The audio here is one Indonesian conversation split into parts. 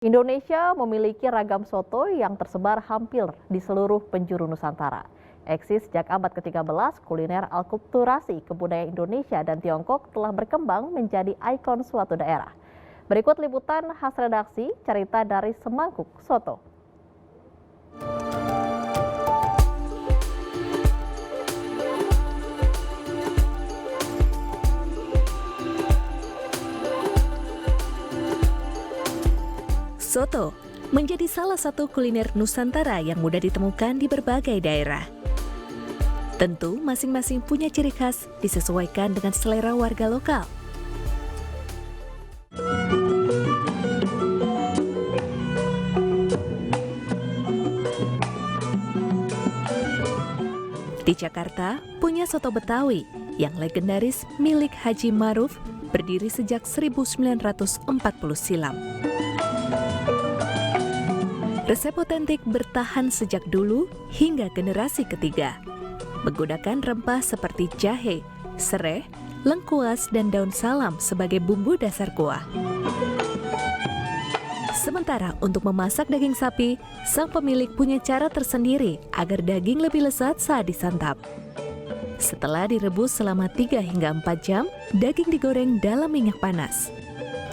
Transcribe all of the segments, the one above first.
Indonesia memiliki ragam soto yang tersebar hampir di seluruh penjuru Nusantara. Eksis sejak abad ke-13, kuliner alkulturasi kebudayaan Indonesia dan Tiongkok telah berkembang menjadi ikon suatu daerah. Berikut liputan khas redaksi cerita dari semangkuk soto. Soto menjadi salah satu kuliner Nusantara yang mudah ditemukan di berbagai daerah. Tentu masing-masing punya ciri khas disesuaikan dengan selera warga lokal. Di Jakarta punya soto Betawi yang legendaris milik Haji Maruf berdiri sejak 1940 silam. Resep otentik bertahan sejak dulu hingga generasi ketiga. Menggunakan rempah seperti jahe, sereh, lengkuas, dan daun salam sebagai bumbu dasar kuah. Sementara untuk memasak daging sapi, sang pemilik punya cara tersendiri agar daging lebih lezat saat disantap. Setelah direbus selama 3 hingga 4 jam, daging digoreng dalam minyak panas.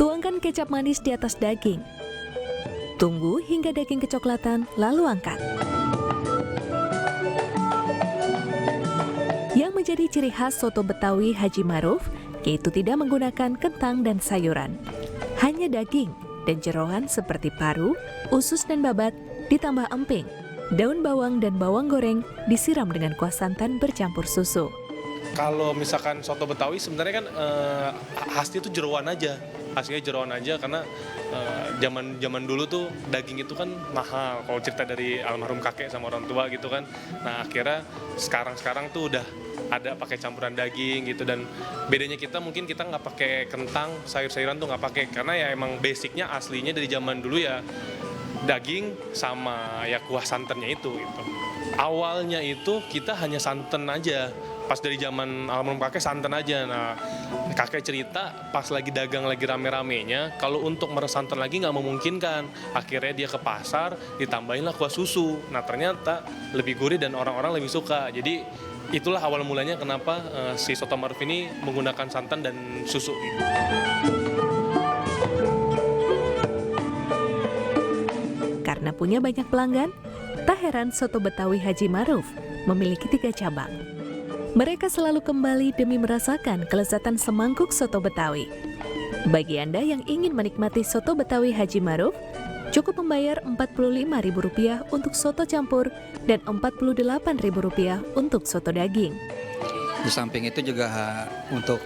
Tuangkan kecap manis di atas daging. Tunggu hingga daging kecoklatan, lalu angkat. Yang menjadi ciri khas soto Betawi Haji Maruf, yaitu tidak menggunakan kentang dan sayuran. Hanya daging dan jeroan seperti paru, usus dan babat, ditambah emping, daun bawang dan bawang goreng disiram dengan kuah santan bercampur susu. Kalau misalkan soto Betawi sebenarnya kan khasnya itu jeroan aja. Hasilnya jeroan aja karena zaman dulu tuh daging itu kan mahal kalau cerita dari almarhum kakek sama orang tua gitu kan. Nah akhirnya sekarang tuh udah ada pakai campuran daging gitu, dan bedanya kita mungkin kita nggak pakai kentang, sayur-sayuran tuh nggak pakai karena ya emang basicnya aslinya dari zaman dulu ya daging sama ya kuah santannya itu gitu. Awalnya itu kita hanya santan aja. Pas dari zaman almarhum kakek santan aja. Nah, kakek cerita pas lagi dagang lagi rame-ramenya, kalau untuk meres santan lagi nggak memungkinkan. Akhirnya dia ke pasar, ditambahinlah kuah susu. Nah, ternyata lebih gurih dan orang-orang lebih suka. Jadi itulah awal mulanya kenapa si soto Maruf ini menggunakan santan dan susu. Karena punya banyak pelanggan, tak heran soto Betawi Haji Maruf memiliki 3 cabang. Mereka selalu kembali demi merasakan kelezatan semangkuk soto Betawi. Bagi Anda yang ingin menikmati soto Betawi Haji Maruf, cukup membayar Rp45.000 untuk soto campur dan Rp48.000 untuk soto daging. Di samping itu juga untuk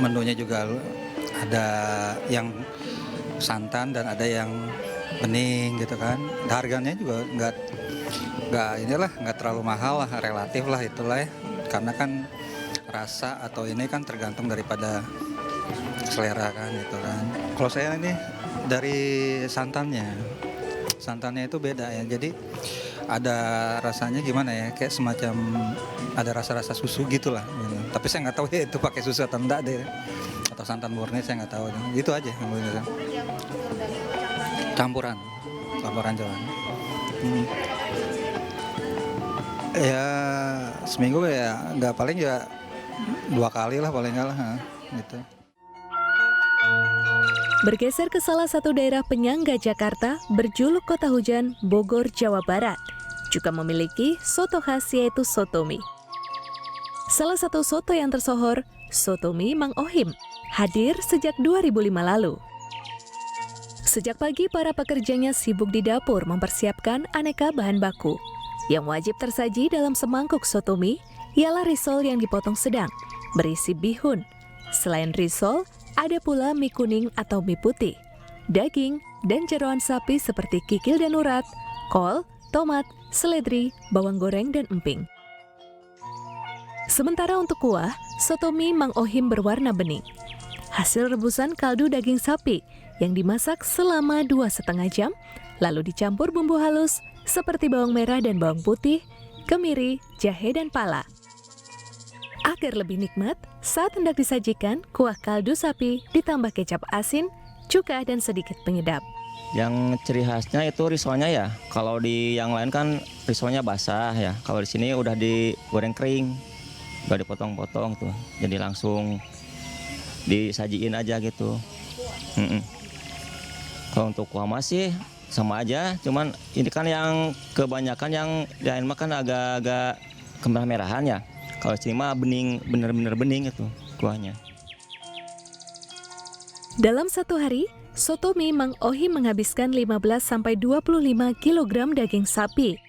menunya juga ada yang santan dan ada yang bening gitu kan. Harganya juga nggak terlalu mahal lah, relatif lah itulah ya. Karena kan rasa atau ini kan tergantung daripada selera kan gitu kan. Kalau saya ini dari santannya itu beda ya. Jadi ada rasanya gimana ya, kayak semacam ada rasa-rasa susu gitulah. Gitu. Tapi saya nggak tahu ya itu pakai susu atau enggak deh, atau santan murni saya nggak tahu. Gitu aja. Campuran jalan. Ya seminggu ya nggak, paling ya 2 kali lah paling nggak lah gitu. Bergeser ke salah satu daerah penyangga Jakarta berjuluk Kota Hujan, Bogor, Jawa Barat, juga memiliki soto khas yaitu soto mie. Salah satu soto yang tersohor, soto mie Mang Ohim, hadir sejak 2005 lalu. Sejak pagi para pekerjanya sibuk di dapur mempersiapkan aneka bahan baku. Yang wajib tersaji dalam semangkuk soto mie ialah risol yang dipotong sedang, berisi bihun. Selain risol, ada pula mie kuning atau mie putih, daging, dan jeroan sapi seperti kikil dan urat, kol, tomat, seledri, bawang goreng, dan emping. Sementara untuk kuah, soto mie Mang Ohim berwarna bening. Hasil rebusan kaldu daging sapi yang dimasak selama 2,5 jam, lalu dicampur bumbu halus seperti bawang merah dan bawang putih, kemiri, jahe, dan pala. Agar lebih nikmat, saat hendak disajikan, kuah kaldu sapi ditambah kecap asin, cuka, dan sedikit penyedap. Yang ciri khasnya itu risolnya ya. Kalau di yang lain kan risolnya basah ya. Kalau di sini udah digoreng kering, udah dipotong-potong tuh. Jadi langsung disajiin aja gitu. Kalau untuk kuah mas sih sama aja. Cuman ini kan yang kebanyakan yang lain mah kan agak-agak kemerah-merahan ya. Kalau di sini mah bening, bener-bener bening itu kuahnya. Dalam satu hari, Sotomi Mang Ohi menghabiskan 15-25 kg daging sapi.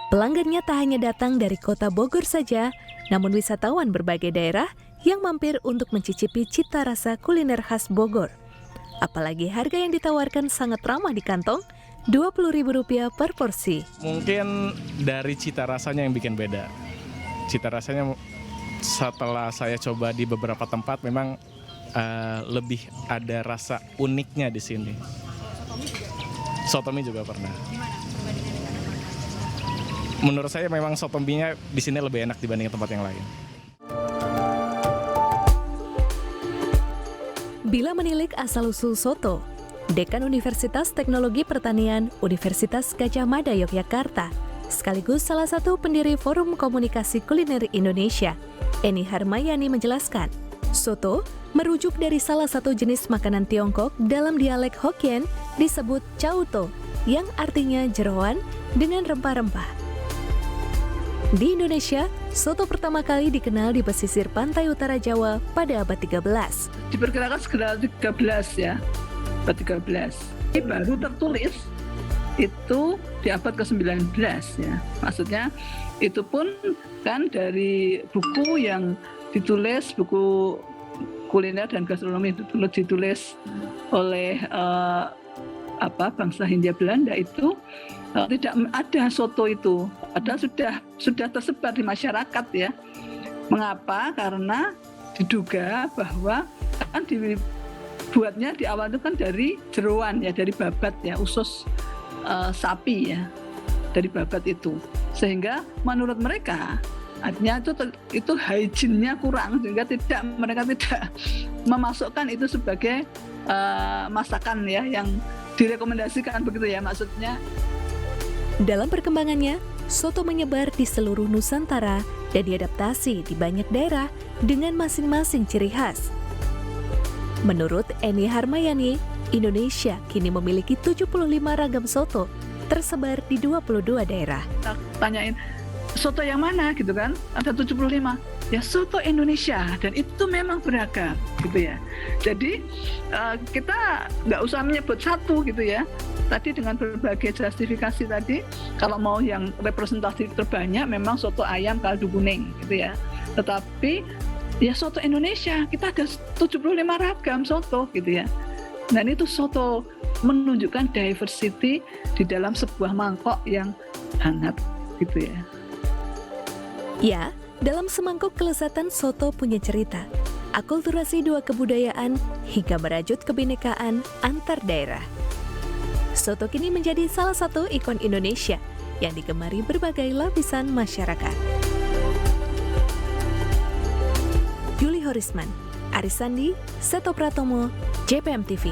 Pelanggannya tak hanya datang dari kota Bogor saja, namun wisatawan berbagai daerah yang mampir untuk mencicipi cita rasa kuliner khas Bogor. Apalagi harga yang ditawarkan sangat ramah di kantong, Rp20.000 per porsi. Mungkin dari cita rasanya yang bikin beda. Cita rasanya setelah saya coba di beberapa tempat memang lebih ada rasa uniknya di sini. Sotomi juga pernah. Menurut saya memang sotominya di sini lebih enak dibanding tempat yang lain. Bila menilik asal-usul soto, Dekan Universitas Teknologi Pertanian Universitas Gadjah Mada Yogyakarta, sekaligus salah satu pendiri Forum Komunikasi Kuliner Indonesia, Eni Harmayani menjelaskan, soto merujuk dari salah satu jenis makanan Tiongkok dalam dialek Hokkien disebut cauto, yang artinya jeroan dengan rempah-rempah. Di Indonesia, soto pertama kali dikenal di pesisir pantai utara Jawa pada abad 13. Diperkirakan sekitar 13 ya, abad 13. Ini baru tertulis itu di abad ke-19 ya. Maksudnya itu pun kan dari buku yang ditulis, buku kuliner dan gastronomi itu ditulis oleh bangsa Hindia Belanda itu tidak ada soto itu, padahal sudah tersebar di masyarakat ya. Mengapa? Karena diduga bahwa kan dibuatnya di awal itu kan dari jeroan ya, dari babat ya, usus sapi ya, dari babat itu, sehingga menurut mereka artinya itu hygiene-nya kurang, sehingga mereka tidak memasukkan itu sebagai masakan ya yang direkomendasikan begitu ya maksudnya. Dalam perkembangannya, soto menyebar di seluruh Nusantara dan diadaptasi di banyak daerah dengan masing-masing ciri khas. Menurut Eni Harmayani, Indonesia kini memiliki 75 ragam soto tersebar di 22 daerah. Tanyain, soto yang mana gitu kan? Ada 75. Ya soto Indonesia, dan itu memang beragam gitu ya. Jadi kita nggak usah menyebut satu gitu ya. Tadi dengan berbagai justifikasi tadi, kalau mau yang representasi terbanyak memang soto ayam kaldu kuning gitu ya. Tetapi ya soto Indonesia, kita ada 75 ragam soto gitu ya. Dan itu soto menunjukkan diversity di dalam sebuah mangkok yang hangat gitu ya. Ya, dalam semangkuk kelezatan soto punya cerita, akulturasi dua kebudayaan hingga merajut kebinekaan antar daerah. Soto kini menjadi salah satu ikon Indonesia yang digemari berbagai lapisan masyarakat. Yuli Horisman, Aris Sandi, Seto Pratomo, JPM TV.